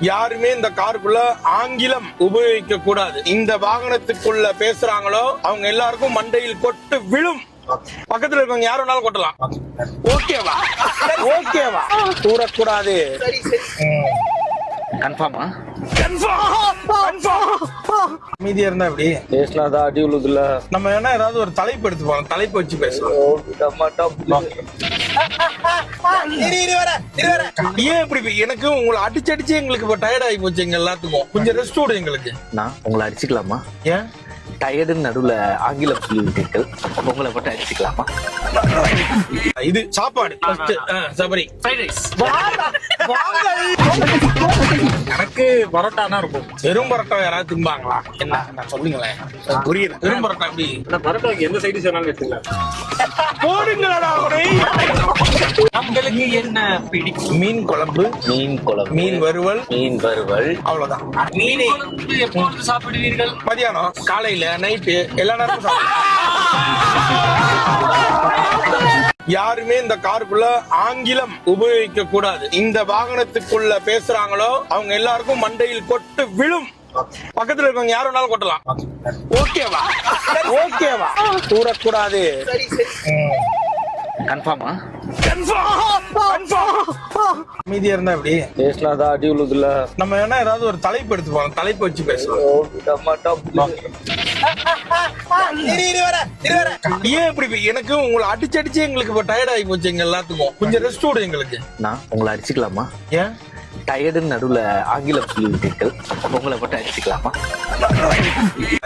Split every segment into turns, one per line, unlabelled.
யாருமே இந்த காருக்குள்ள ஆங்கிலம் உபயோகிக்க கூடாது. இந்த வாகனத்துக்குள்ள பேசுறாங்களோ அவங்க எல்லாருக்கும் மண்டையில் கொட்டு விழும். பக்கத்துல இருக்கவங்க யார் வேணாலும் கொட்டலாம். ஓகேவா? ஓகேவா? கூறக்கூடாது.
கன்ஃபார்மா?
அமைதியா இருந்தா எப்படி
பேசலாம்? தான் அடி உழுதுல.
நம்ம என்ன ஏதாவது ஒரு தலைப்பு எடுத்து போறோம், தலைப்பு வச்சு பேசலாம். ஏன் இப்படி எனக்கு உங்களை அடிச்சு எங்களுக்கு இப்ப டயர்ட் ஆகி போச்சு. எங்க எல்லாத்துக்கும் கொஞ்சம் ரெஸ்ட் விடு எங்களுக்கு.
நான் உங்களை அடிச்சுக்கலாமா?
ஏன்
டயர்டுன்னு நடுவுல ஆங்கிலம் சொல்லிவிட்டீர்கள், உங்களை மட்டும் அடிச்சுக்கலாமா?
இது சாப்பாடு சபரி எனக்கு பரோட்டானா இருக்கும். வெறும் பரோட்டா யாராவது திம்பாங்களா? என்ன நான் சொல்லுங்களேன், புரியுது. வெறும் பரோட்டா எப்படி?
பரோட்டாக்கு எந்த சைடு சொன்னாலும் எடுத்துக்கலாம்.
போடுங்களா
உங்களுக்கு என்ன பிடிக்கும்?
மீன் குழம்பு,
மீன் குழம்பு,
மீன் வறுவல்,
மீன் வறுவல்,
அவ்வளவுதான்.
மீனை எப்பொழுது சாப்பிடுவீர்கள்?
மதியானம், காலையில, நைட்டு எல்லா நேரமும். யாருமே இந்த காருக்குள்ள ஆங்கிலம் உபயோகிக்க கூடாது. இந்த வாகனத்துக்குள்ள பேசுறாங்களோ அவங்க எல்லாருக்கும் மண்டையில் கொட்டு விழும். பக்கத்துல இருக்கவங்க யார் வேணாலும் கொட்டலாம். ஓகேவா? ஓகேவா? கூறக்கூடாது.
கன்ஃபார்மா?
அமைதியா இருந்தா எப்படி
பேசலாம்? தான் அடி உழுதுல.
நம்ம என்ன ஏதாவது ஒரு தலைப்பு எடுத்து போறோம், தலைப்பு வச்சு பேசலாம். ஏன் இப்படி எனக்கு உங்களை அடிச்சு எங்களுக்கு இப்ப டயர்ட் ஆகி போச்சு. எங்க எல்லாத்துக்கும் கொஞ்சம் ரெஸ்ட் விடு எங்களுக்கு.
நான் உங்களை அடிச்சுக்கலாமா?
ஏன்
டயர்டுன்னு நடுவுல ஆங்கிலம் சொல்லிவிட்டீர்கள், உங்களை மட்டும் அடிச்சுக்கலாமா?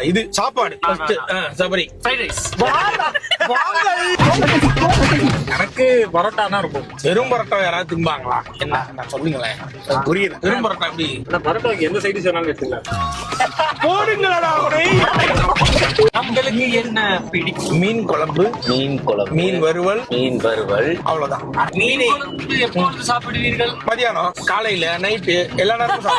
இது சாப்பாடு சபரி எனக்கு பரோட்டானா இருக்கும். வெறும் பரோட்டா யாராவது திம்பாங்களா? என்ன நான் சொல்லுங்களேன், புரியுது. வெறும் பரோட்டா எப்படி?
பரோட்டாக்கு எந்த சைடு சொன்னாலும் எடுத்துக்கலாம்.
போடுங்களா
உங்களுக்கு என்ன பிடிக்கும்?
மீன் குழம்பு,
மீன் குழம்பு,
மீன் வறுவல்,
மீன் வறுவல்,
அவ்வளவுதான்.
மீனை எப்பொழுது சாப்பிடுவீர்கள்?
மதியானம், காலையில, நைட்டு எல்லா நேரமும்.